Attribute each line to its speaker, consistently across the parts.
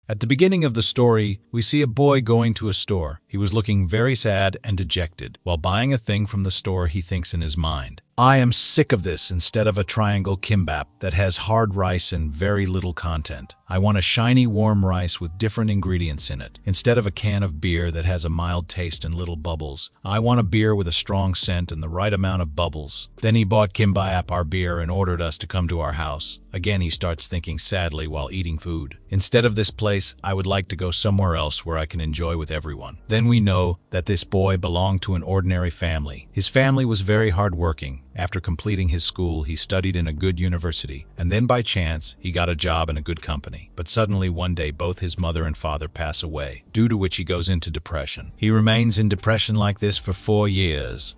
Speaker 1: At the beginning of the story, we see a boy going to a store. He was looking very sad and dejected. While buying a thing from the store, he thinks in his mind, I am sick of this. Instead of a triangle kimbap that has hard rice and very little content, I want a shiny warm rice with different ingredients in it. Instead of a can of beer that has a mild taste and little bubbles, I want a beer with a strong scent and the right amount of bubbles. Then he bought kimbap, our beer, and ordered us to come to our house. Again, he starts thinking sadly while eating food. Instead of this place, I would like to go somewhere else where I can enjoy with everyone. Then we know that this boy belonged to an ordinary family. His family was very hardworking. After completing his school, he studied in a good university, and then by chance, he got a job in a good company. But suddenly one day, both his mother and father pass away, due to which he goes into depression. He remains in depression like this for 4 years.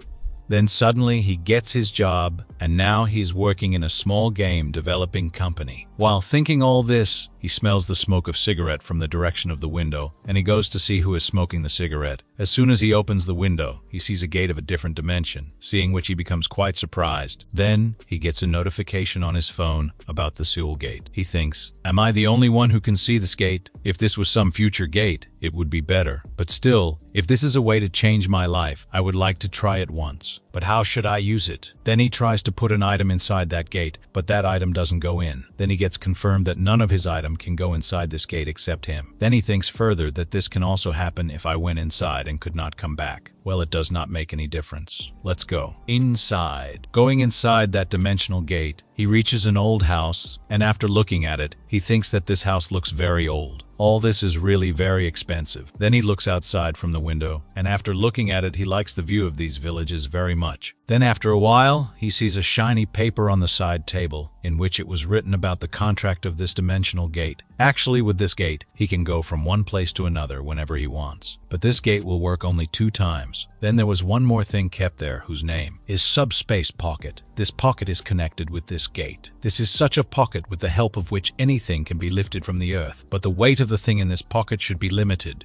Speaker 1: Then suddenly he gets his job, and now he's working in a small game developing company. While thinking all this, he smells the smoke of cigarette from the direction of the window, and he goes to see who is smoking the cigarette. As soon as he opens the window, he sees a gate of a different dimension, seeing which he becomes quite surprised. Then he gets a notification on his phone about the Seoul gate. He thinks, am I the only one who can see this gate? If this was some future gate, it would be better. But still, if this is a way to change my life, I would like to try it once. But how should I use it? Then he tries to put an item inside that gate, but that item doesn't go in. Then he gets confirmed that none of his item can go inside this gate except him. Then he thinks further that this can also happen if I went inside and could not come back. Well, it does not make any difference. Let's go. Inside. Going inside that dimensional gate, he reaches an old house, and after looking at it, he thinks that this house looks very old. All this is really very expensive. Then he looks outside from the window, and after looking at it, he likes the view of these villages very much. Then after a while, he sees a shiny paper on the side table, in which it was written about the contract of this dimensional gate. Actually, with this gate, he can go from one place to another whenever he wants. But this gate will work only 2 times. Then there was one more thing kept there, whose name is Subspace Pocket. This pocket is connected with this gate. This is such a pocket with the help of which anything can be lifted from the earth, but the weight of the thing in this pocket should be limited.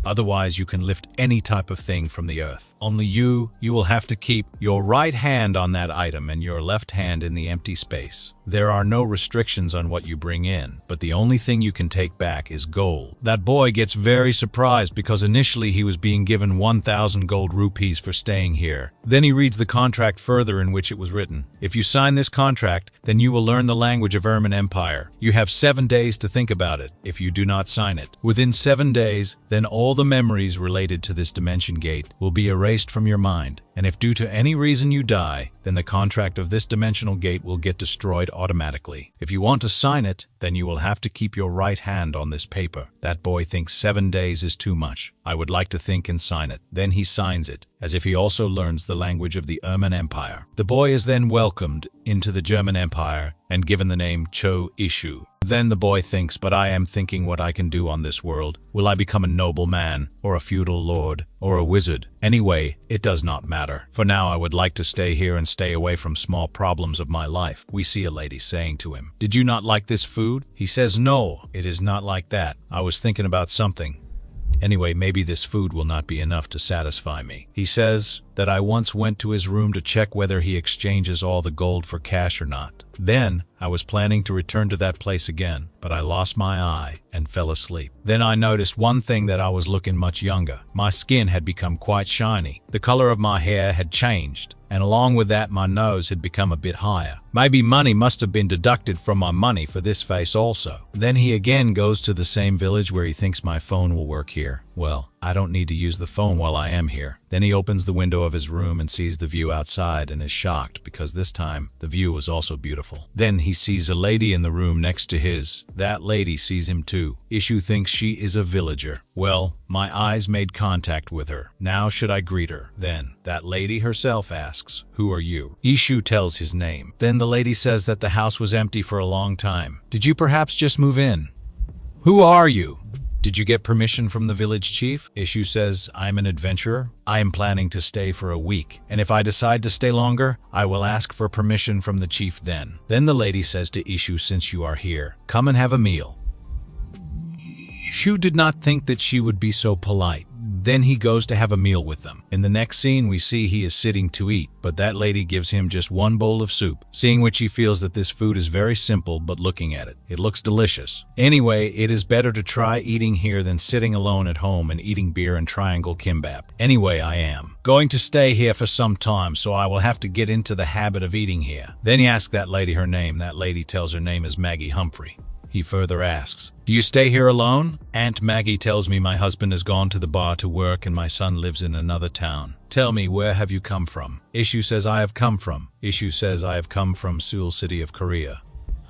Speaker 1: Otherwise, you can lift any type of thing from the earth. Only you will have to keep your right hand on that item and your left hand in the empty space. There are no restrictions on what you bring in, but the only thing you can take back is gold. That boy gets very surprised because initially he was being given 1,000 gold rupees for staying here. Then he reads the contract further, in which it was written, if you sign this contract, then you will learn the language of Erman Empire. You have 7 days to think about it. If you do not sign it within 7 days, then all the memories related to this dimension gate will be erased from your mind. And if due to any reason you die, then the contract of this dimensional gate will get destroyed automatically. If you want to sign it, then you will have to keep your right hand on this paper. That boy thinks 7 days is too much. I would like to think and sign it. Then he signs it, as if he also learns the language of the German Empire. The boy is then welcomed into the German Empire and given the name Cho Isu. Then the boy thinks, but I am thinking what I can do on this world. Will I become a nobleman, or a feudal lord, or a wizard? Anyway, it does not matter. For now, I would like to stay here and stay away from small problems of my life. We see a lady saying to him, did you not like this food? He says, no, it is not like that. I was thinking about something. Anyway, maybe this food will not be enough to satisfy me. He says that I once went to his room to check whether he exchanges all the gold for cash or not. Then I was planning to return to that place again, but I lost my eye and fell asleep. Then I noticed one thing, that I was looking much younger. My skin had become quite shiny. The color of my hair had changed, and along with that, my nose had become a bit higher. Maybe money must have been deducted from my money for this face also. Then he again goes to the same village where he thinks my phone will work here. Well, I don't need to use the phone while I am here. Then he opens the window of his room and sees the view outside and is shocked because this time the view was also beautiful. Then he sees a lady in the room next to his. That lady sees him too. Isu thinks she is a villager. Well, my eyes made contact with her. Now should I greet her? Then that lady herself asks, who are you? Isu tells his name. Then the lady says that the house was empty for a long time. Did you perhaps just move in? Who are you? Did you get permission from the village chief? Isu says, I'm an adventurer. I am planning to stay for a week, and if I decide to stay longer, I will ask for permission from the chief then. Then the lady says to Isu, since you are here, come and have a meal. Isu did not think that she would be so polite. Then he goes to have a meal with them. In the next scene, we see he is sitting to eat, but that lady gives him just one bowl of soup, seeing which he feels that this food is very simple, but looking at it, it looks delicious. Anyway, it is better to try eating here than sitting alone at home and eating beer and triangle kimbap. Anyway, I am going to stay here for some time, so I will have to get into the habit of eating here. Then he asks that lady her name. That lady tells her name is Maggie Humphrey. He further asks, "Do you stay here alone?" Aunt Maggie tells me my husband has gone to the bar to work and my son lives in another town. Tell me, where have you come from? Isu says, I have come from Seoul City of Korea.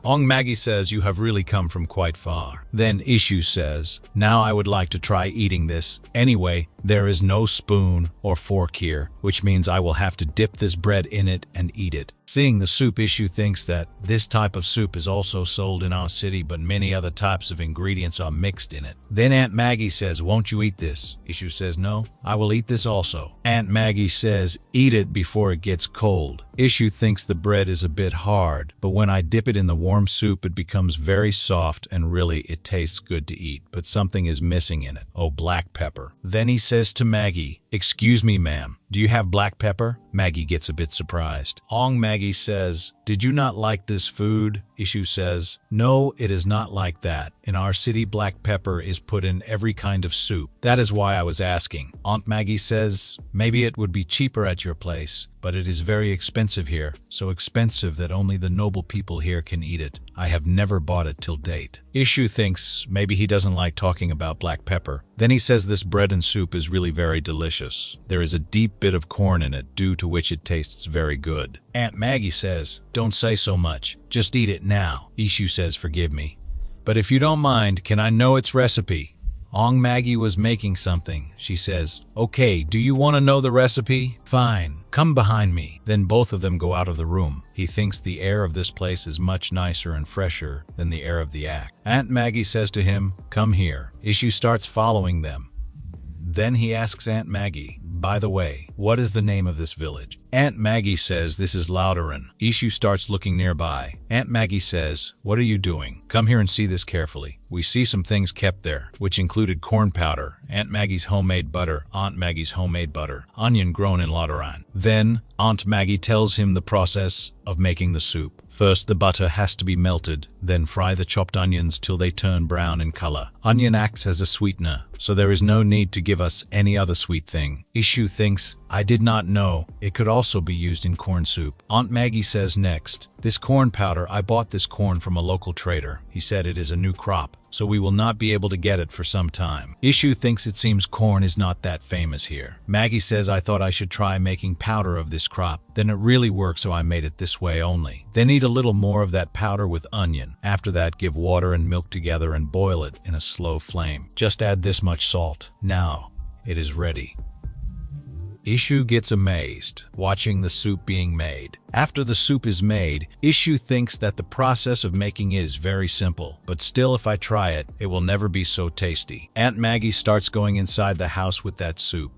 Speaker 1: Aunt Maggie says, you have really come from quite far. Then Isu says, now I would like to try eating this. Anyway, there is no spoon or fork here, which means I will have to dip this bread in it and eat it. Seeing the soup, Isu thinks that this type of soup is also sold in our city, but many other types of ingredients are mixed in it. Then Aunt Maggie says, won't you eat this? Isu says, no, I will eat this also. Aunt Maggie says, eat it before it gets cold. Isu thinks the bread is a bit hard, but when I dip it in the warm soup, it becomes very soft and really it tastes good to eat, but something is missing in it. Oh, black pepper. Then he says to Maggie, excuse me, ma'am, do you have black pepper? Maggie gets a bit surprised. Aunt Maggie says, did you not like this food? Isu says, no, it is not like that. In our city, black pepper is put in every kind of soup. That is why I was asking. Aunt Maggie says, maybe it would be cheaper at your place, but it is very expensive here, so expensive that only the noble people here can eat it. I have never bought it till date. Isu thinks maybe he doesn't like talking about black pepper. Then he says this bread and soup is really very delicious. There is a deep bit of corn in it, due to which it tastes very good. Aunt Maggie says, don't say so much, just eat it now. Isu says, forgive me, but if you don't mind, can I know its recipe? Aunt Maggie was making something. She says, okay, do you want to know the recipe? Fine, come behind me. Then both of them go out of the room. He thinks the air of this place is much nicer and fresher than the air of the act. Aunt Maggie says to him, come here. Isu starts following them. Then he asks Aunt Maggie, by the way, what is the name of this village? Aunt Maggie says this is Lauderin. Isu starts looking nearby. Aunt Maggie says, what are you doing? Come here and see this carefully. We see some things kept there, which included corn powder, Aunt Maggie's homemade butter, onion grown in Lauderin. Then Aunt Maggie tells him the process of making the soup. First, the butter has to be melted, then fry the chopped onions till they turn brown in color. Onion acts as a sweetener, so there is no need to give us any other sweet thing. Isu thinks, I did not know it could also be used in corn soup. Aunt Maggie says next, this corn powder, I bought this corn from a local trader. He said it is a new crop, so we will not be able to get it for some time. Isu thinks it seems corn is not that famous here. Maggie says, I thought I should try making powder of this crop. Then it really worked, so I made it this way only. Then eat a little more of that powder with onion. After that, give water and milk together and boil it in a slow flame. Just add this much salt. Now, it is ready. Isu gets amazed, watching the soup being made. After the soup is made, Isu thinks that the process of making it is very simple, but still if I try it, it will never be so tasty. Aunt Maggie starts going inside the house with that soup.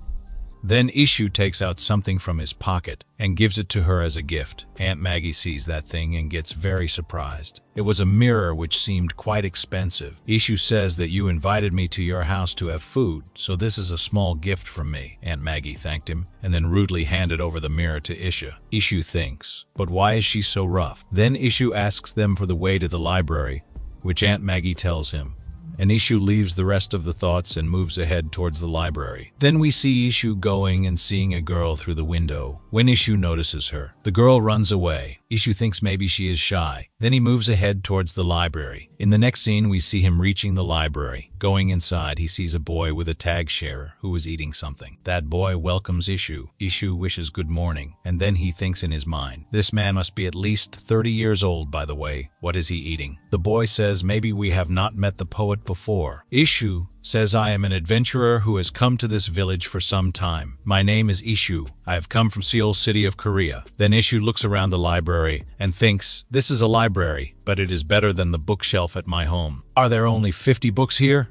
Speaker 1: Then Isu takes out something from his pocket and gives it to her as a gift. Aunt Maggie sees that thing and gets very surprised. It was a mirror which seemed quite expensive. Isu says that you invited me to your house to have food, so this is a small gift from me. Aunt Maggie thanked him and then rudely handed over the mirror to Isu. Isu thinks, but why is she so rough? Then Isu asks them for the way to the library, which Aunt Maggie tells him. And Isu leaves the rest of the thoughts and moves ahead towards the library. Then we see Isu going and seeing a girl through the window. When Isu notices her, the girl runs away. Isu thinks maybe she is shy. Then he moves ahead towards the library. In the next scene, we see him reaching the library. Going inside, he sees a boy with a tag sharer who is eating something. That boy welcomes Isu. Isu wishes good morning, and then he thinks in his mind, this man must be at least 30 years old, by the way. What is he eating? The boy says, maybe we have not met the poet before. Isu says, I am an adventurer who has come to this village for some time. My name is Isu. I have come from Seoul City of Korea. Then Isu looks around the library and thinks, this is a library, but it is better than the bookshelf at my home. Are there only 50 books here?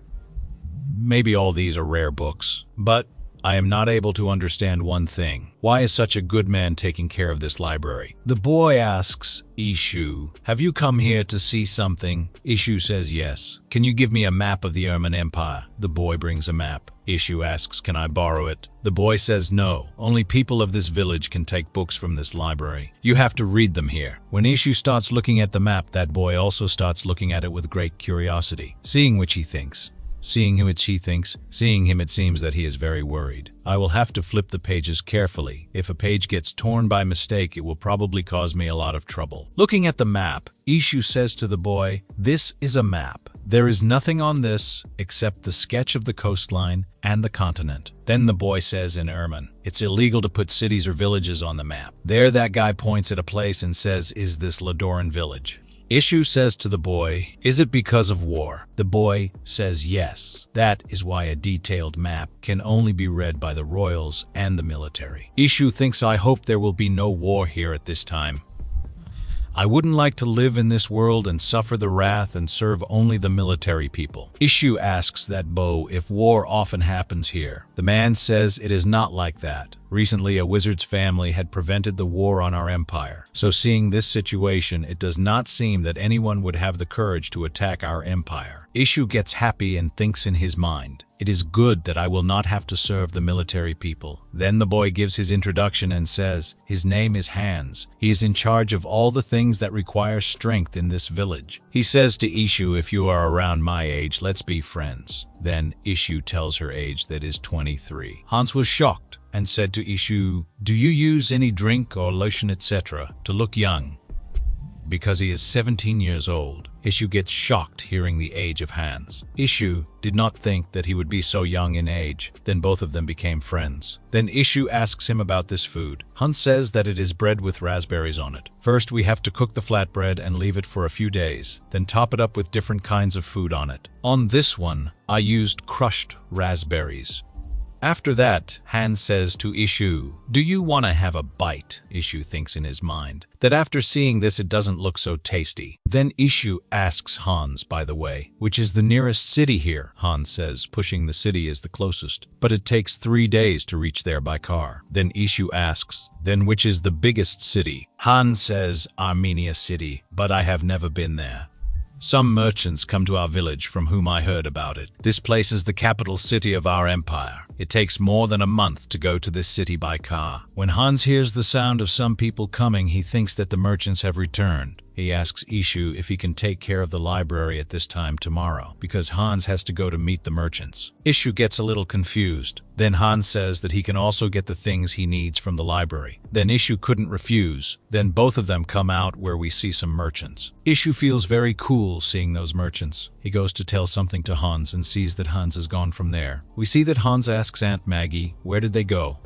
Speaker 1: Maybe all these are rare books, but I am not able to understand one thing. Why is such a good man taking care of this library? The boy asks Isu, have you come here to see something? Isu says yes. Can you give me a map of the Erman Empire? The boy brings a map. Isu asks, can I borrow it? The boy says no. Only people of this village can take books from this library. You have to read them here. When Isu starts looking at the map, that boy also starts looking at it with great curiosity, seeing which he thinks. Seeing him, it seems that he is very worried. I will have to flip the pages carefully. If a page gets torn by mistake, it will probably cause me a lot of trouble. Looking at the map, Isu says to the boy, this is a map. There is nothing on this except the sketch of the coastline and the continent. Then the boy says in Erman, it's illegal to put cities or villages on the map. There that guy points at a place and says, is this Ladoran village? Isu says to the boy, is it because of war? The boy says yes. That is why a detailed map can only be read by the royals and the military. Isu thinks, I hope there will be no war here at this time. I wouldn't like to live in this world and suffer the wrath and serve only the military people. Isu asks that boy if war often happens here. The man says it is not like that. Recently, a wizard's family had prevented the war on our empire. So seeing this situation, it does not seem that anyone would have the courage to attack our empire. Isu gets happy and thinks in his mind, it is good that I will not have to serve the military people. Then the boy gives his introduction and says, his name is Hans. He is in charge of all the things that require strength in this village. He says to Isu, if you are around my age, let's be friends. Then Isu tells her age, that is 23. Hans was shocked and said to Isu, do you use any drink or lotion etc. to look young? Because he is 17 years old. Isu gets shocked hearing the age of Hans. Isu did not think that he would be so young in age. Then both of them became friends. Then Isu asks him about this food. Hans says that it is bread with raspberries on it. First we have to cook the flatbread and leave it for a few days. Then top it up with different kinds of food on it. On this one, I used crushed raspberries. After that, Hans says to Isu, do you want to have a bite? Isu thinks in his mind that after seeing this it doesn't look so tasty. Then Isu asks Hans, by the way, which is the nearest city here? Hans says pushing the city is the closest, but it takes 3 days to reach there by car. Then Isu asks, then which is the biggest city? Hans says Armenia City, but I have never been there. Some merchants come to our village from whom I heard about it. This place is the capital city of our empire. It takes more than a month to go to this city by car. When Hans hears the sound of some people coming, he thinks that the merchants have returned. He asks Isu if he can take care of the library at this time tomorrow, because Hans has to go to meet the merchants. Isu gets a little confused. Then Hans says that he can also get the things he needs from the library. Then Isu couldn't refuse. Then both of them come out where we see some merchants. Isu feels very cool seeing those merchants. He goes to tell something to Hans and sees that Hans has gone from there. We see that Hans asks Aunt Maggie, where did they go?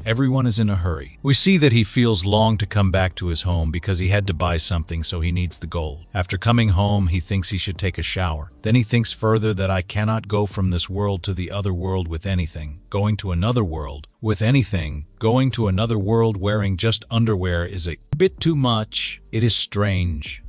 Speaker 1: Everyone is in a hurry. We see that he feels long to come back to his home because he had to buy something, so he needs the gold. After coming home, he thinks he should take a shower. Then he thinks further that I cannot go from this world to the other world with anything. Going to another world with anything. Going to another world wearing just underwear is a bit too much. It is strange.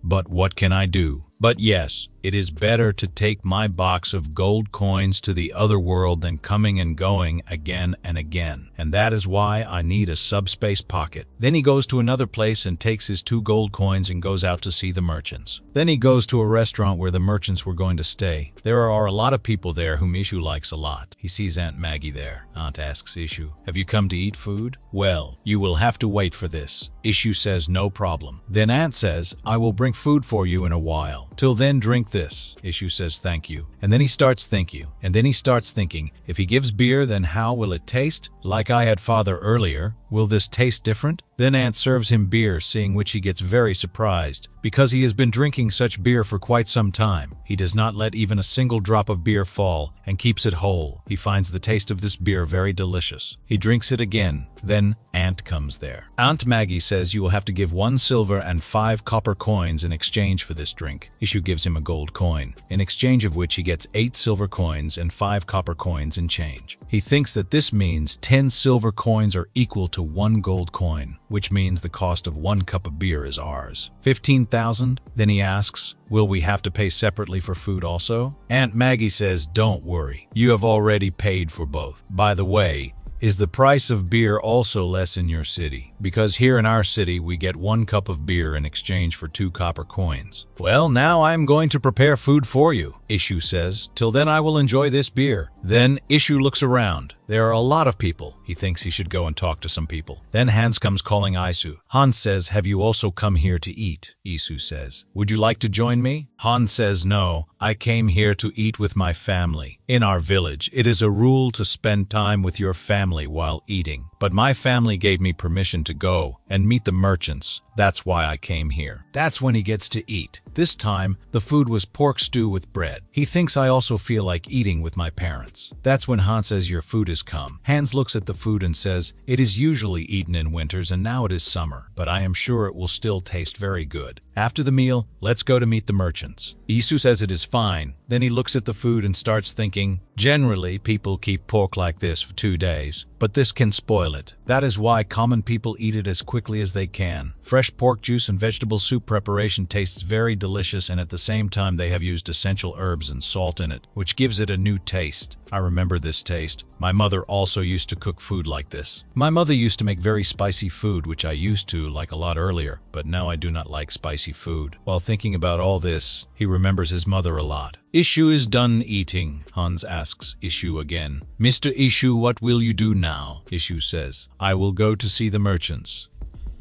Speaker 1: But what can I do? But yes, it is better to take my box of gold coins to the other world than coming and going again and again. And that is why I need a subspace pocket. Then he goes to another place and takes his 2 gold coins and goes out to see the merchants. Then he goes to a restaurant where the merchants were going to stay. There are a lot of people there whom Isu likes a lot. He sees Aunt Maggie there. Aunt asks Isu, have you come to eat food? Well, you will have to wait for this. Isu says no problem. Then Aunt says, I will bring food for you in a while. Till then, drink this. Isu says thank you. And then he starts thinking. If he gives beer, then how will it taste? Like I had father earlier. Will this taste different? Then Aunt serves him beer, seeing which he gets very surprised. Because he has been drinking such beer for quite some time, he does not let even a single drop of beer fall and keeps it whole. He finds the taste of this beer very delicious. He drinks it again. Then Aunt comes there. Aunt Maggie says you will have to give 1 silver and 5 copper coins in exchange for this drink. Isu gives him a gold coin, in exchange of which he gets 8 silver coins and 5 copper coins in change. He thinks that this means 10 silver coins are equal to 1 gold coin. which means the cost of 1 cup of beer is ours. 15,000? Then he asks, will we have to pay separately for food also? Aunt Maggie says, don't worry. You have already paid for both. By the way, is the price of beer also less in your city? Because here in our city, we get 1 cup of beer in exchange for 2 copper coins. Well, now I am going to prepare food for you, Isu says. Till then I will enjoy this beer. Then Isu looks around. There are a lot of people. He thinks he should go and talk to some people. Then Hans comes calling Isu. Hans says, have you also come here to eat? Isu says, would you like to join me? Hans says, no, I came here to eat with my family. In our village, it is a rule to spend time with your family while eating. But my family gave me permission to go and meet the merchants. That's why I came here. That's when he gets to eat. This time, the food was pork stew with bread. He thinks I also feel like eating with my parents. That's when Hans says, your food has come. Hans looks at the food and says, it is usually eaten in winters and now it is summer, but I am sure it will still taste very good. After the meal, let's go to meet the merchants. Isu says it is fine. Then he looks at the food and starts thinking, generally people keep pork like this for 2 days, but this can spoil it. That is why common people eat it as quickly as they can. Fresh pork juice and vegetable soup preparation tastes very delicious, and at the same time they have used essential herbs and salt in it, which gives it a new taste. I remember this taste. My mother also used to cook food like this. My mother used to make very spicy food, which I used to like a lot earlier, but now I do not like spicy food. While thinking about all this, he remembers his mother a lot. Isu is done eating. Hans asks Isu again. Mr. Isu, what will you do now? Isu says, I will go to see the merchants.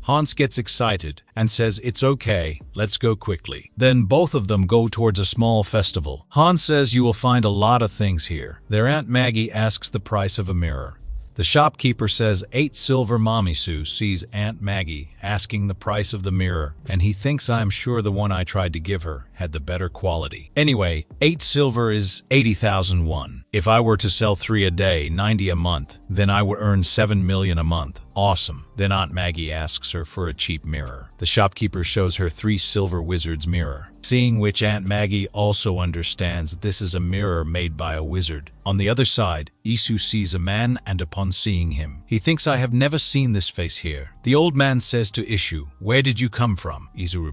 Speaker 1: Hans gets excited and says, it's okay, let's go quickly. Then both of them go towards a small festival. Hans says, you will find a lot of things here. Their Aunt Maggie asks the price of a mirror. The shopkeeper says 8 silver. Mamisu sees Aunt Maggie asking the price of the mirror, and he thinks I'm sure the one I tried to give her had the better quality. Anyway, 8 silver is 80,000 won. If I were to sell 3 a day, 90 a month, then I would earn 7 million a month. Awesome. Then Aunt Maggie asks her for a cheap mirror. The shopkeeper shows her 3 silver wizard's mirror, seeing which Aunt Maggie also understands this is a mirror made by a wizard. On the other side, Isu sees a man, and upon seeing him, he thinks I have never seen this face here. The old man says to Isu, where did you come from? Isu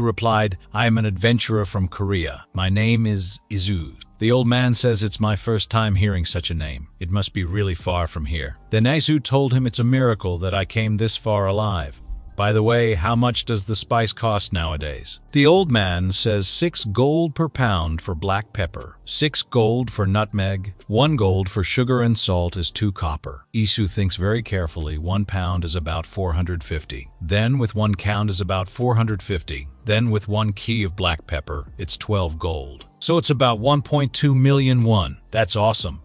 Speaker 1: replied, I am an adventurer from Korea. My name is Isu. The old man says it's my first time hearing such a name. It must be really far from here. Then Isu told him it's a miracle that I came this far alive. By the way, how much does the spice cost nowadays? The old man says 6 gold per pound for black pepper, 6 gold for nutmeg, 1 gold for sugar and salt is 2 copper. Isu thinks very carefully. 1 pound is about 450. Then with 1 count is about 450. Then with 1 key of black pepper, it's 12 gold. So it's about 1.2 million won. That's awesome.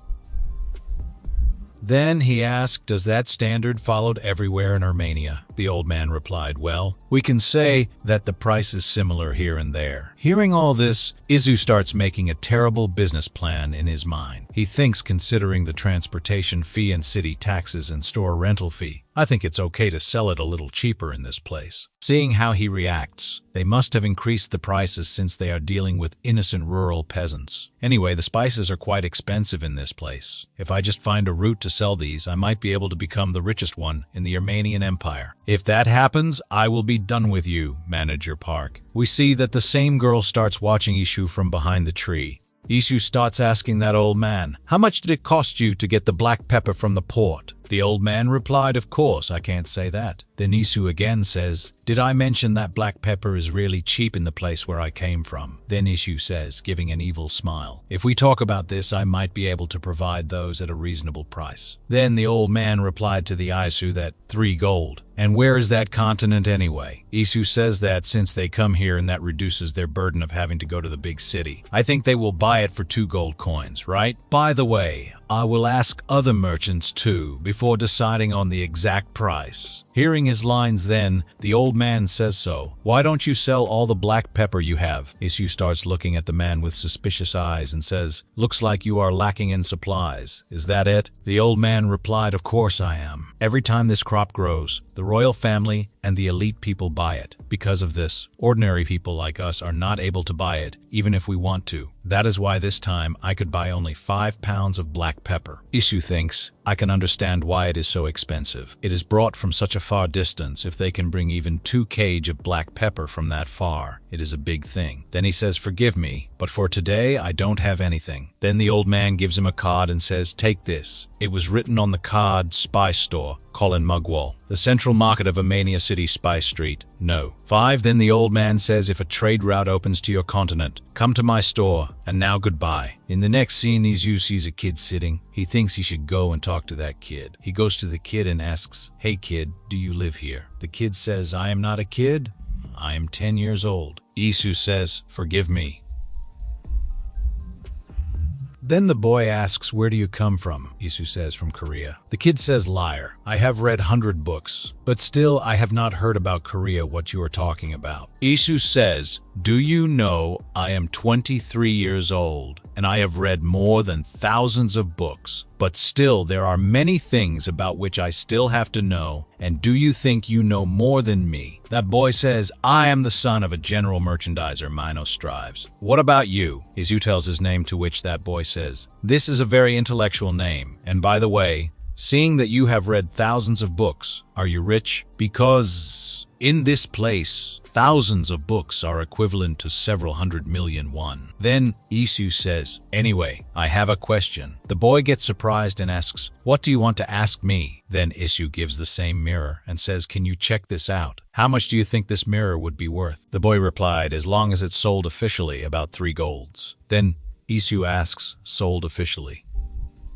Speaker 1: Then he asked, does that standard followed everywhere in Armenia? The old man replied, well, we can say that the price is similar here and there. Hearing all this, Isu starts making a terrible business plan in his mind. He thinks, considering the transportation fee and city taxes and store rental fee, I think it's okay to sell it a little cheaper in this place. Seeing how he reacts, they must have increased the prices since they are dealing with innocent rural peasants. Anyway, the spices are quite expensive in this place. If I just find a route to sell these, I might be able to become the richest one in the Armenian Empire. If that happens, I will be done with you, Manager Park. We see that the same girl starts watching Isu from behind the tree. Isu starts asking that old man, how much did it cost you to get the black pepper from the port? The old man replied, of course, I can't say that. Then Isu again says, did I mention that black pepper is really cheap in the place where I came from? Then Isu says, giving an evil smile, if we talk about this, I might be able to provide those at a reasonable price. Then the old man replied to the Isu that 3 gold. And where is that continent anyway? Isu says that since they come here and that reduces their burden of having to go to the big city, I think they will buy it for 2 gold coins, right? By the way, I will ask other merchants too before deciding on the exact price. Hearing his lines then, the old man says so. Why don't you sell all the black pepper you have? Isu starts looking at the man with suspicious eyes and says, looks like you are lacking in supplies. Is that it? The old man replied, of course I am. Every time this crop grows, the royal family and the elite people buy it. Because of this, ordinary people like us are not able to buy it, even if we want to. That is why this time I could buy only 5 pounds of black pepper. Isu thinks, I can understand understand why it is so expensive. It is brought from such a far distance. If they can bring even 2 kg of black pepper from that far, it is a big thing. Then he says, forgive me, but for today I don't have anything. Then the old man gives him a card and says, take this. It was written on the card, Spy Store, Colin Mugwall, the central market of Amania City, Spy Street. No. 5. Then the old man says, if a trade route opens to your continent, come to my store, and now goodbye. In the next scene, Isu sees a kid sitting. He thinks he should go and talk to that kid. He goes to the kid and asks, hey kid, do you live here? The kid says, I am not a kid. I am 10 years old. Isu says, forgive me. Then the boy asks, where do you come from? Isu says, from Korea. The kid says, liar. I have read 100 books, but still I have not heard about Korea what you are talking about. Isu says, do you know I am 23 years old and I have read more than thousands of books, but still there are many things about which I still have to know, and do you think you know more than me? That boy says, I am the son of a general merchandiser, Mino strives. What about you? Isu tells his name, to which that boy says, this is a very intellectual name, and by the way, seeing that you have read thousands of books, are you rich? Because in this place, thousands of books are equivalent to several 100 million won. Then Isu says, anyway, I have a question. The boy gets surprised and asks, what do you want to ask me? Then Isu gives the same mirror and says, can you check this out? How much do you think this mirror would be worth? The boy replied, as long as it's sold officially, about 3 golds. Then Isu asks, sold officially?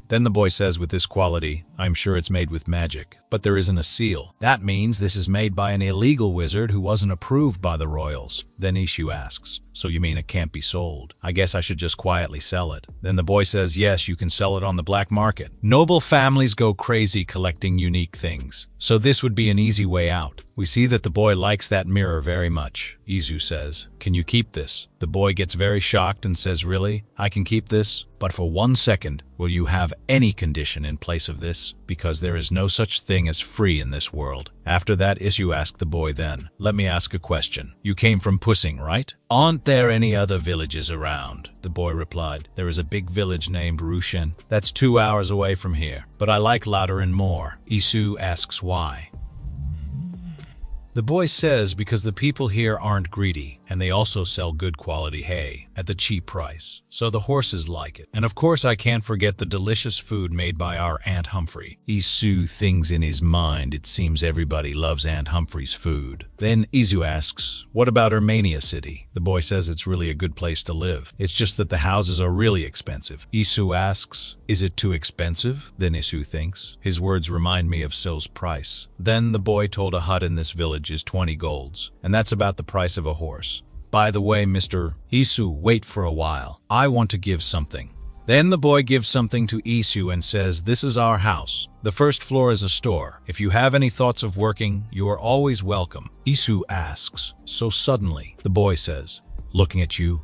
Speaker 1: Then the boy says, with this quality, I'm sure it's made with magic, but there isn't a seal. That means this is made by an illegal wizard who wasn't approved by the royals. Then Isu asks, so you mean it can't be sold? I guess I should just quietly sell it. Then the boy says, yes, you can sell it on the black market. Noble families go crazy collecting unique things, so this would be an easy way out. We see that the boy likes that mirror very much. Isu says, can you keep this? The boy gets very shocked and says, really? I can keep this? But for 1 second, will you have any condition in place of this? Because there is no such thing as free in this world. After that, Isu asked the boy then, let me ask a question. You came from Pussing, right? Aren't there any other villages around? The boy replied, there is a big village named Rushen. That's 2 hours away from here, but I like Ladderin more. Isu asks why. The boy says because the people here aren't greedy, and they also sell good quality hay at the cheap price, so the horses like it. And of course I can't forget the delicious food made by our Aunt Humphrey. Isu thinks in his mind it seems everybody loves Aunt Humphrey's food. Then Isu asks, what about Armenia City? The boy says it's really a good place to live. It's just that the houses are really expensive. Isu asks, is it too expensive? Then Isu thinks, his words remind me of So's price. Then the boy told a hut in this village is 20 golds, and that's about the price of a horse. By the way, Mr. Isu, wait for a while. I want to give something. Then the boy gives something to Isu and says, this is our house. The first floor is a store. If you have any thoughts of working, you are always welcome. Isu asks, so suddenly, the boy says, looking at you,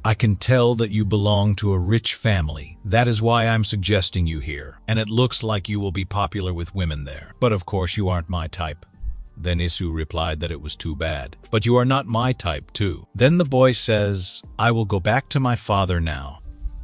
Speaker 1: I can tell that you belong to a rich family. That is why I'm suggesting you here, and it looks like you will be popular with women there. But of course you aren't my type. Then Isu replied that it was too bad. But you are not my type too. Then the boy says, I will go back to my father now.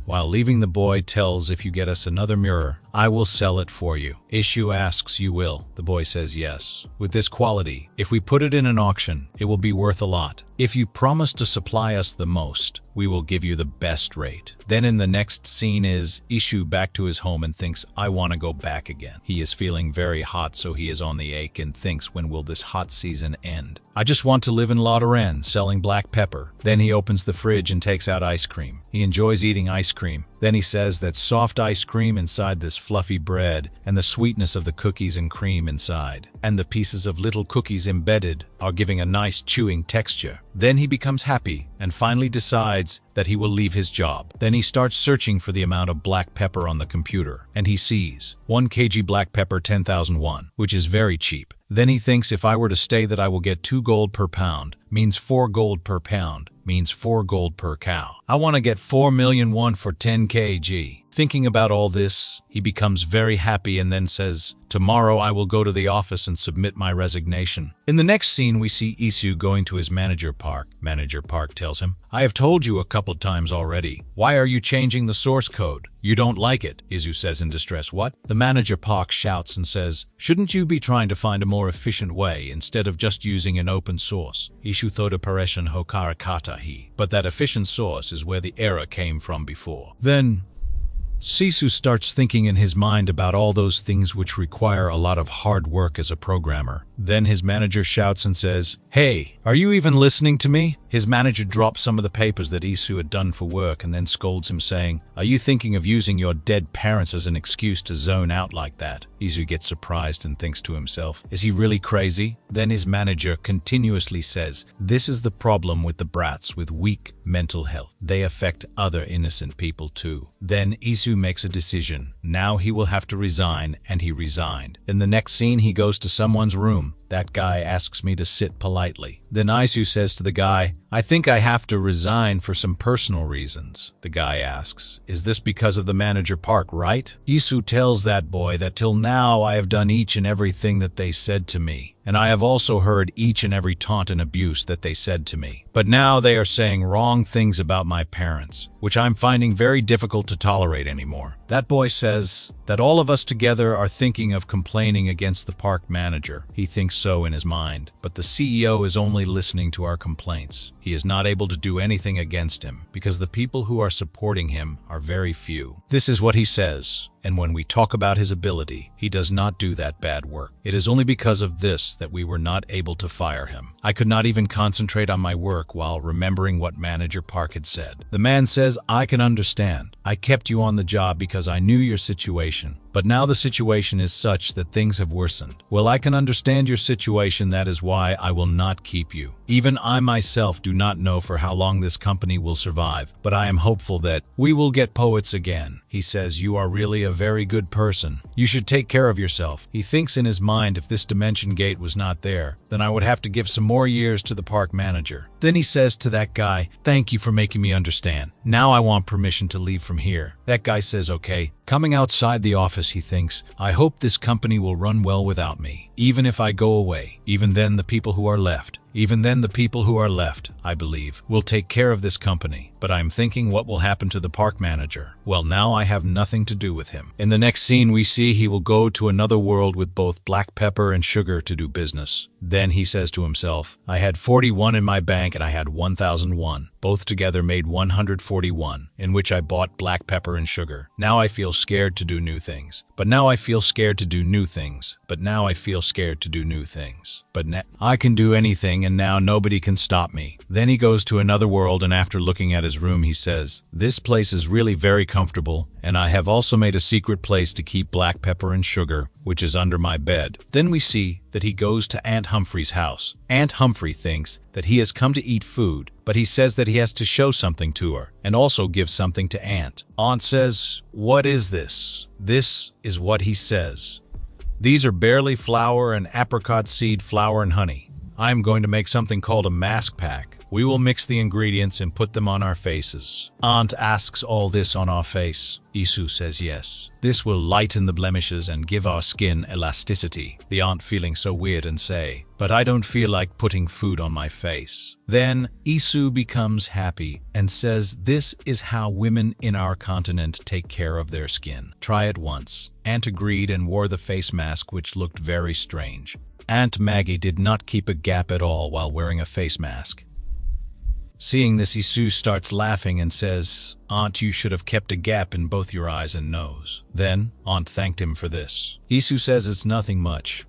Speaker 1: While leaving, the boy tells, if you get us another mirror, I will sell it for you. Isu asks, you will? The boy says yes. With this quality, if we put it in an auction, it will be worth a lot. If you promise to supply us the most, we will give you the best rate. Then in the next scene is Isu back to his home and thinks, I want to go back again. He is feeling very hot, so he is on the ache and thinks, when will this hot season end? I just want to live in Ladderin, selling black pepper. Then he opens the fridge and takes out ice cream. He enjoys eating ice cream. Then he says that soft ice cream inside this fluffy bread, and the sweetness of the cookies and cream inside, and the pieces of little cookies embedded are giving a nice chewing texture. Then he becomes happy and finally decides that he will leave his job. Then he starts searching for the amount of black pepper on the computer, and he sees 1 kg black pepper 10,000 won, which is very cheap. Then he thinks, if I were to stay, that I will get 2 gold per pound, means 4 gold per pound, means 4 gold per cow. I want to get 4 million won for 10 kg. Thinking about all this, he becomes very happy and then says, "Tomorrow I will go to the office and submit my resignation." In the next scene, we see Isu going to his manager Park. Manager Park tells him, "I have told you a couple times already. Why are you changing the source code? You don't like it," Isu says in distress. "What?" The manager Park shouts and says, "Shouldn't you be trying to find a more efficient way instead of just using an open source? Isu thoda pareshan hokarakata he. But that efficient source is where the error came from before." Then Sisu starts thinking in his mind about all those things which require a lot of hard work as a programmer. Then his manager shouts and says, "Hey, are you even listening to me?" His manager drops some of the papers that Isu had done for work and then scolds him saying, "Are you thinking of using your dead parents as an excuse to zone out like that?" Isu gets surprised and thinks to himself, "Is he really crazy?" Then his manager continuously says, "This is the problem with the brats with weak mental health. They affect other innocent people too." Then Isu makes a decision. Now he will have to resign, and he resigned. In the next scene, he goes to someone's room. That guy asks me to sit politely. Then Isu says to the guy, "I think I have to resign for some personal reasons." The guy asks, "Is this because of the manager Park, right?" Isu tells that boy that till now I have done each and everything that they said to me, and I have also heard each and every taunt and abuse that they said to me. But now they are saying wrong things about my parents, which I'm finding very difficult to tolerate anymore. That boy says that all of us together are thinking of complaining against the park manager. He thinks so in his mind, but the CEO is only listening to our complaints. He is not able to do anything against him because the people who are supporting him are very few. This is what he says. And when we talk about his ability, he does not do that bad work. It is only because of this that we were not able to fire him. I could not even concentrate on my work while remembering what Manager Park had said. The man says, "I can understand. I kept you on the job because I knew your situation. But now the situation is such that things have worsened. Well, I can understand your situation. That is why I will not keep you. Even I myself do not know for how long this company will survive, but I am hopeful that we will get poets again." He says, "You are really a very good person. You should take care of yourself." He thinks in his mind, if this dimension gate was not there, then I would have to give some more years to the park manager. Then he says to that guy, "Thank you for making me understand. Now I want permission to leave from here." That guy says, "Okay." Coming outside the office, he thinks, "I hope this company will run well without me. Even if I go away, even then the people who are left, I believe, will take care of this company. But I'm thinking, what will happen to the park manager? Well, now I have nothing to do with him." In the next scene, we see he will go to another world with both black pepper and sugar to do business. Then he says to himself, "I had 41 in my bank and I had 1,001. Both together made 141, in which I bought black pepper and sugar. Now I feel scared to do new things. But now I feel scared to do new things. But now I feel scared to do new things. But I can do anything and now nobody can stop me." Then he goes to another world and after looking at his room, he says, "This place is really very comfortable, and I have also made a secret place to keep black pepper and sugar, which is under my bed." Then we see that he goes to Aunt Humphrey's house. Aunt Humphrey thinks that he has come to eat food, but he says that he has to show something to her and also give something to Aunt. Aunt says, "What is this?" This is what he says. "These are barley flour and apricot seed flour and honey. I am going to make something called a mask pack. We will mix the ingredients and put them on our faces." Aunt asks, "All this on our face?" Isu says yes. "This will lighten the blemishes and give our skin elasticity." The aunt feeling so weird and say, "But I don't feel like putting food on my face." Then Isu becomes happy and says, "This is how women in our continent take care of their skin. Try it once." Aunt agreed and wore the face mask, which looked very strange. Aunt Maggie did not keep a gap at all while wearing a face mask. Seeing this, Isu starts laughing and says, "Aunt, you should have kept a gap in both your eyes and nose." Then Aunt thanked him for this. Isu says it's nothing much.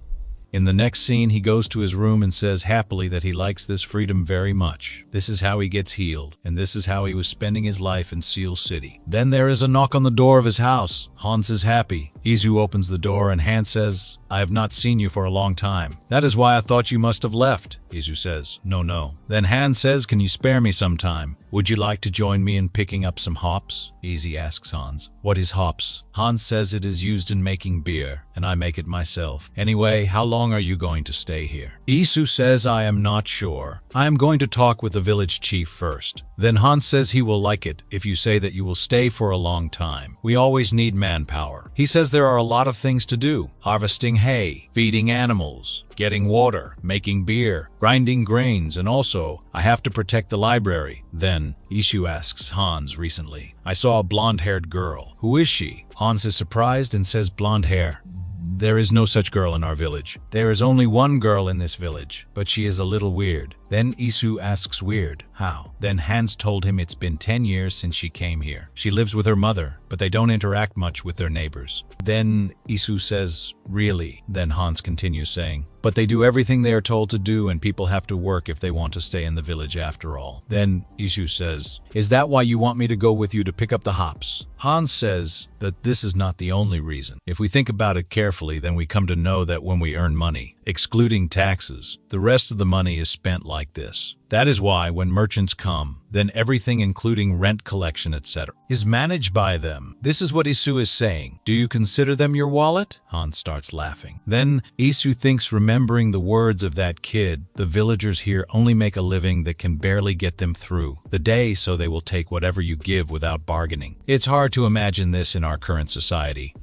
Speaker 1: In the next scene, he goes to his room and says happily that he likes this freedom very much. This is how he gets healed, and this is how he was spending his life in Seal City. Then there is a knock on the door of his house. Hans is happy. Isu opens the door and Hans says, I have not seen you for a long time. That is why I thought you must have left. Isu says, no. Then Hans says, can you spare me some time? Would you like to join me in picking up some hops? Isu asks Hans. What is hops? Hans says it is used in making beer, and I make it myself. Anyway, how long are you going to stay here? Isu says, I am not sure. I am going to talk with the village chief first. Then Hans says he will like it if you say that you will stay for a long time. We always need manpower. He says there are a lot of things to do. Harvesting hay, feeding animals, getting water, making beer, grinding grains, and also, I have to protect the library. Then, Isu asks Hans recently, I saw a blonde-haired girl. Who is she? Hans is surprised and says blonde hair. There is no such girl in our village. There is only one girl in this village, but she is a little weird. Then Isu asks weird, how? Then Hans told him it's been 10 years since she came here. She lives with her mother, but they don't interact much with their neighbors. Then Isu says, really? Then Hans continues saying, but they do everything they are told to do and people have to work if they want to stay in the village after all. Then Isu says, is that why you want me to go with you to pick up the hops? Hans says that this is not the only reason. If we think about it carefully, then we come to know that when we earn money, excluding taxes, the rest of the money is spent like this. That is why when merchants come, then everything including rent collection, etc., is managed by them. This is what Isu is saying. Do you consider them your wallet? Hans starts laughing. Then Isu thinks, remembering the words of that kid, the villagers here only make a living that can barely get them through the day, so they will take whatever you give without bargaining. It's hard to imagine this in our current society.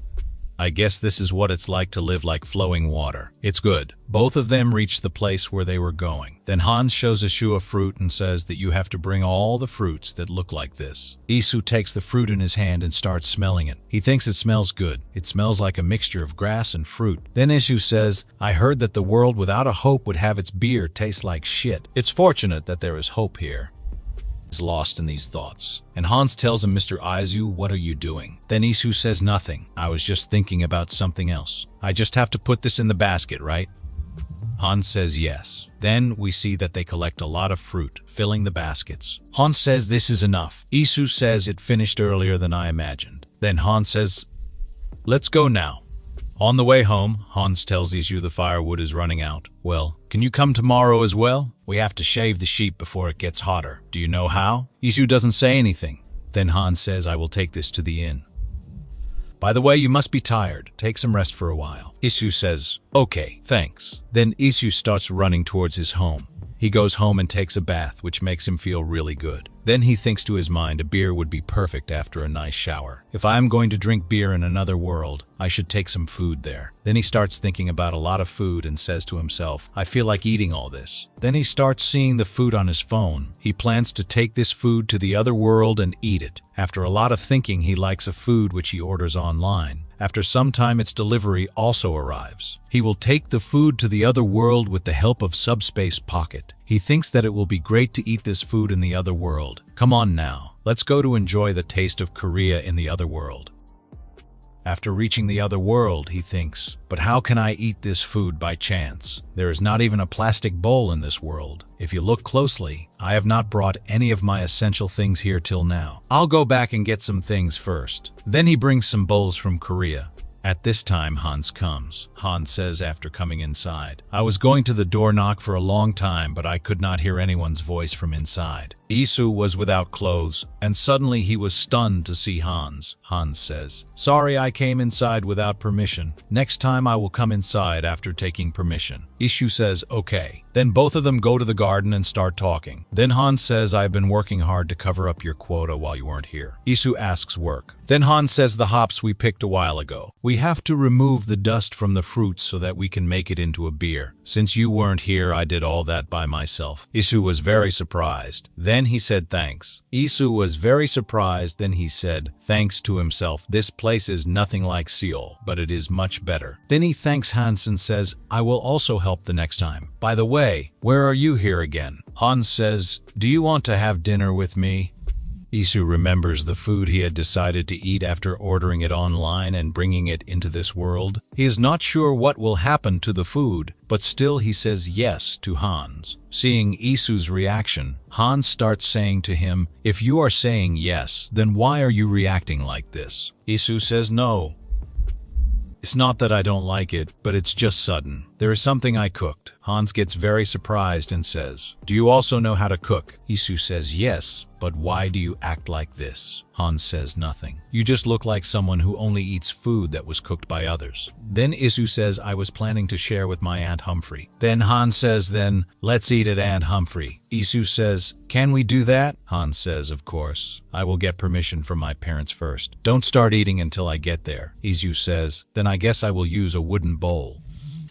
Speaker 1: I guess this is what it's like to live like flowing water. It's good. Both of them reach the place where they were going. Then Hans shows Isu a fruit and says that you have to bring all the fruits that look like this. Isu takes the fruit in his hand and starts smelling it. He thinks it smells good. It smells like a mixture of grass and fruit. Then Isu says, I heard that the world without a hope would have its beer taste like shit. It's fortunate that there is hope here. Is lost in these thoughts. And Hans tells him, Mr. Isu, what are you doing? Then Isu says nothing. I was just thinking about something else. I just have to put this in the basket, right? Hans says yes. Then we see that they collect a lot of fruit, filling the baskets. Hans says this is enough. Isu says it finished earlier than I imagined. Then Hans says, let's go now. On the way home, Hans tells Isu the firewood is running out. Well, can you come tomorrow as well? We have to shave the sheep before it gets hotter. Do you know how? Isu doesn't say anything. Then Hans says, I will take this to the inn. By the way, you must be tired. Take some rest for a while. Isu says, okay, thanks. Then Isu starts running towards his home. He goes home and takes a bath, which makes him feel really good. Then he thinks to his mind a beer would be perfect after a nice shower. If I am going to drink beer in another world, I should take some food there. Then he starts thinking about a lot of food and says to himself, I feel like eating all this. Then he starts seeing the food on his phone. He plans to take this food to the other world and eat it. After a lot of thinking, he likes a food which he orders online. After some time, its delivery also arrives. He will take the food to the other world with the help of Subspace Pocket. He thinks that it will be great to eat this food in the other world. Come on now, let's go to enjoy the taste of Korea in the other world. After reaching the other world, he thinks, but how can I eat this food by chance? There is not even a plastic bowl in this world. If you look closely, I have not brought any of my essential things here till now. I'll go back and get some things first. Then he brings some bowls from Korea. At this time, Hans comes. Hans says after coming inside, I was going to the door knock for a long time, but I could not hear anyone's voice from inside. Isu was without clothes, and suddenly he was stunned to see Hans. Hans says, sorry I came inside without permission. Next time I will come inside after taking permission. Isu says, okay. Then both of them go to the garden and start talking. Then Hans says, I've been working hard to cover up your quota while you weren't here. Isu asks work. Then Hans says, the hops we picked a while ago. We have to remove the dust from the fruits so that we can make it into a beer. Since you weren't here, I did all that by myself. Isu was very surprised. Then he said thanks. Isu was very surprised. Then he said thanks to himself. This place is nothing like Seoul, but it is much better. Then he thanks Hans and says, I will also help the next time. By the way, where are you here again? Hans says, do you want to have dinner with me? Isu remembers the food he had decided to eat after ordering it online and bringing it into this world. He is not sure what will happen to the food, but still he says yes to Hans. Seeing Isu's reaction, Hans starts saying to him, if you are saying yes, then why are you reacting like this? Isu says no. It's not that I don't like it, but it's just sudden. There is something I cooked. Hans gets very surprised and says, "Do you also know how to cook?" Isu says, "Yes, but why do you act like this?" Hans says nothing. "You just look like someone who only eats food that was cooked by others." Then Isu says, "I was planning to share with my Aunt Humphrey." Then Hans says, "Then let's eat at Aunt Humphrey." Isu says, "Can we do that?" Hans says, "Of course. I will get permission from my parents first. Don't start eating until I get there." Isu says, "Then I guess I will use a wooden bowl."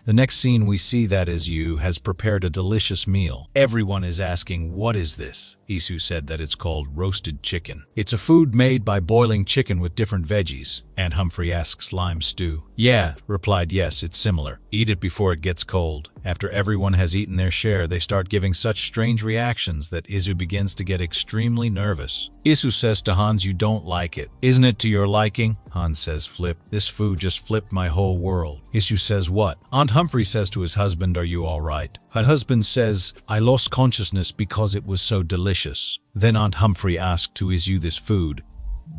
Speaker 1: The next scene we see that Isu has prepared a delicious meal. Everyone is asking, "What is this?" Isu said that it's called roasted chicken. It's a food made by boiling chicken with different veggies. Aunt Humphrey asks, "Lime stew?" "Yeah," replied, "yes, it's similar. Eat it before it gets cold." After everyone has eaten their share, they start giving such strange reactions that Isu begins to get extremely nervous. Isu says to Hans, "You don't like it. Isn't it to your liking?" Hans says, "Flip. This food just flipped my whole world." Isu says, "What?" Aunt Humphrey says to his husband, "Are you all right?" Her husband says, "I lost consciousness because it was so delicious." Then Aunt Humphrey asked to Isu this food,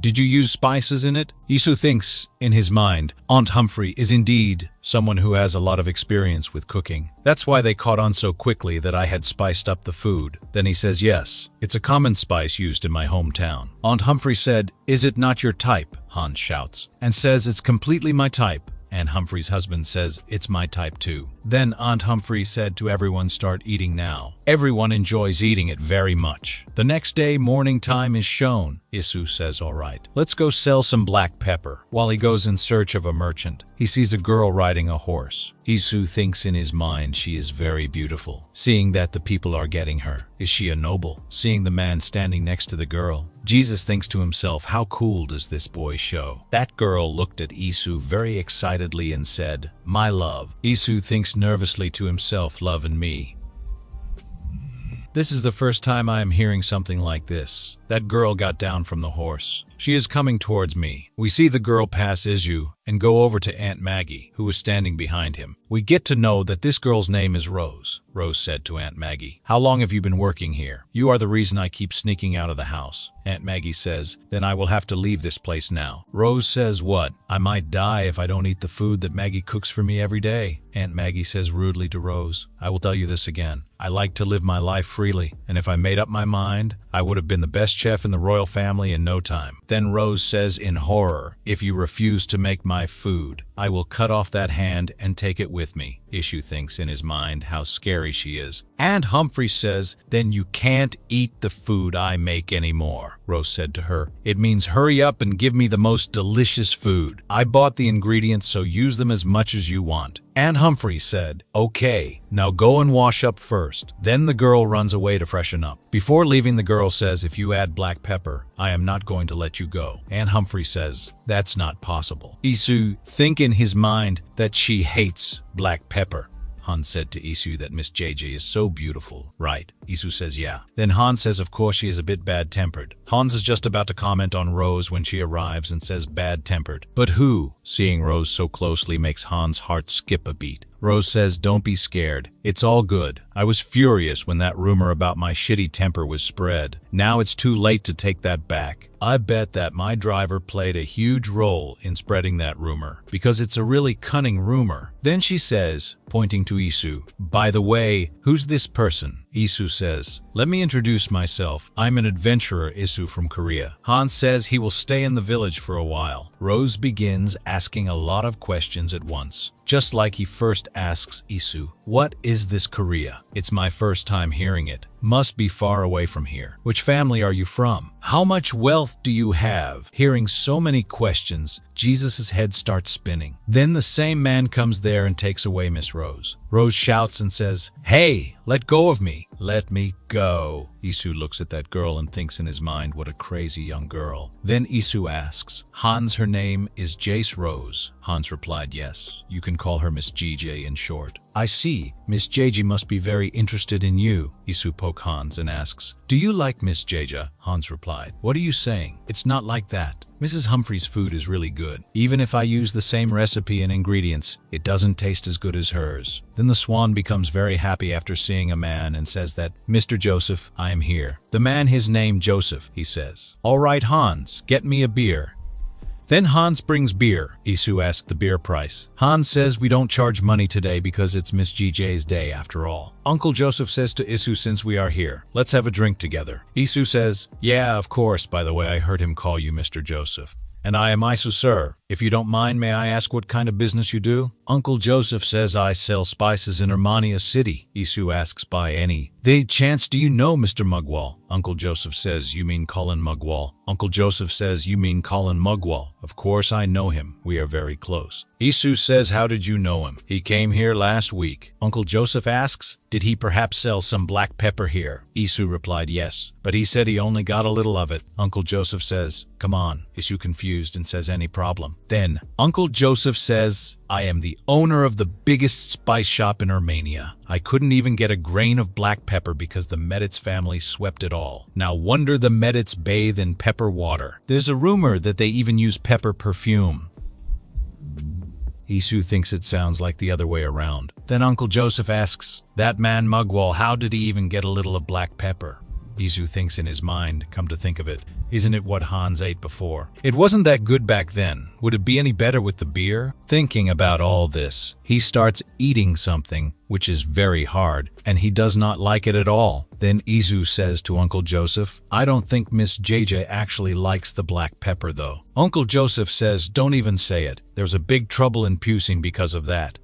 Speaker 1: "Did you use spices in it?" Isu thinks, in his mind, Aunt Humphrey is indeed someone who has a lot of experience with cooking. That's why they caught on so quickly that I had spiced up the food. Then he says, "Yes, it's a common spice used in my hometown." Aunt Humphrey said, "Is it not your type?" Hans shouts, and says, "It's completely my type." Aunt Humphrey's husband says, "It's my type too." Then Aunt Humphrey said to everyone, "Start eating now." Everyone enjoys eating it very much. The next day, morning time is shown. Isu says, "All right, let's go sell some black pepper." While he goes in search of a merchant, he sees a girl riding a horse. Isu thinks in his mind she is very beautiful. Seeing that the people are getting her, is she a noble? Seeing the man standing next to the girl, Jesus thinks to himself, how cool does this boy show? That girl looked at Isu very excitedly and said, "My love." Isu thinks nervously to himself, "Love and me." This is the first time I am hearing something like this. That girl got down from the horse. She is coming towards me. We see the girl pass Isu and go over to Aunt Maggie, who is standing behind him. We get to know that this girl's name is Rose. Rose said to Aunt Maggie, "How long have you been working here? You are the reason I keep sneaking out of the house." Aunt Maggie says, "Then I will have to leave this place now." Rose says, "What? I might die if I don't eat the food that Maggie cooks for me every day." Aunt Maggie says rudely to Rose, "I will tell you this again. I like to live my life freely, and if I made up my mind, I would have been the best chef in the royal family in no time." Then Rose says in horror, "If you refuse to make my food, I will cut off that hand and take it with me." Isu thinks in his mind how scary she is. Aunt Humphrey says, "Then you can't eat the food I make anymore." Rose said to her, "It means hurry up and give me the most delicious food. I bought the ingredients, so use them as much as you want." Aunt Humphrey said, "Okay, now go and wash up first." Then the girl runs away to freshen up. Before leaving, the girl says, "If you add black pepper, I am not going to let you go." Aunt Humphrey says, "That's not possible." Isu think in his mind that she hates black pepper. Hans said to Isu that Miss JJ is so beautiful, right? Isu says yeah. Then Hans says of course she is a bit bad-tempered. Hans is just about to comment on Rose when she arrives and says bad-tempered. But who, seeing Rose so closely, makes Hans' heart skip a beat. Rose says, "Don't be scared. It's all good. I was furious when that rumor about my shitty temper was spread. Now it's too late to take that back. I bet that my driver played a huge role in spreading that rumor, because it's a really cunning rumor." Then she says, pointing to Isu, "By the way, who's this person?" Isu says, "Let me introduce myself. I'm an adventurer, Isu from Korea." Hans says he will stay in the village for a while. Rose begins asking a lot of questions at once. Just like he first asks Isu, "What is this Korea? It's my first time hearing it. Must be far away from here. Which family are you from? How much wealth do you have?" Hearing so many questions, Jesus' head starts spinning. Then the same man comes there and takes away Miss Rose. Rose shouts and says, "Hey, let go of me. Let me go." Isu looks at that girl and thinks in his mind, what a crazy young girl. Then Isu asks, "Hans, her name is Jace Rose?" Hans replied, "Yes. You can call her Miss JJ in short." "I see. Miss JJ must be very interested in you." Isu pokes Hans and asks, "Do you like Miss JJ?" Hans replied, "What are you saying? It's not like that. Mrs. Humphrey's food is really good. Even if I use the same recipe and ingredients, it doesn't taste as good as hers." Then the swan becomes very happy after seeing a man and says that, "Mr. Joseph, I am here." The man, his name Joseph, he says, "All right, Hans, get me a beer." Then Hans brings beer. Isu asks the beer price. Hans says we don't charge money today because it's Miss GJ's day after all. Uncle Joseph says to Isu, since we are here, let's have a drink together. Isu says, yeah, of course, by the way, I heard him call you Mr. Joseph. And I am Isu, sir. If you don't mind, may I ask what kind of business you do? Uncle Joseph says I sell spices in Armania City. Isu asks by any chance do you know Mr. Mugwall? Uncle Joseph says, you mean Colin Mugwall? Uncle Joseph says, you mean Colin Mugwall? Of course I know him. We are very close. Isu says, how did you know him? He came here last week. Uncle Joseph asks, did he perhaps sell some black pepper here? Isu replied, yes, but he said he only got a little of it. Uncle Joseph says, come on. Isu confused and says, any problem? Then Uncle Joseph says, I am the owner of the biggest spice shop in Armenia. I couldn't even get a grain of black pepper because the Medits family swept it all. Now wonder the Medits bathe in pepper water. There's a rumor that they even use pepper perfume. Isu thinks it sounds like the other way around. Then Uncle Joseph asks, that man Mugwall, how did he even get a little of black pepper? Isu thinks in his mind, come to think of it, isn't it what Hans ate before? It wasn't that good back then. Would it be any better with the beer? Thinking about all this, he starts eating something, which is very hard, and he does not like it at all. Then Isu says to Uncle Joseph, I don't think Miss JJ actually likes the black pepper though. Uncle Joseph says, don't even say it. There's a big trouble in Pusing because of that.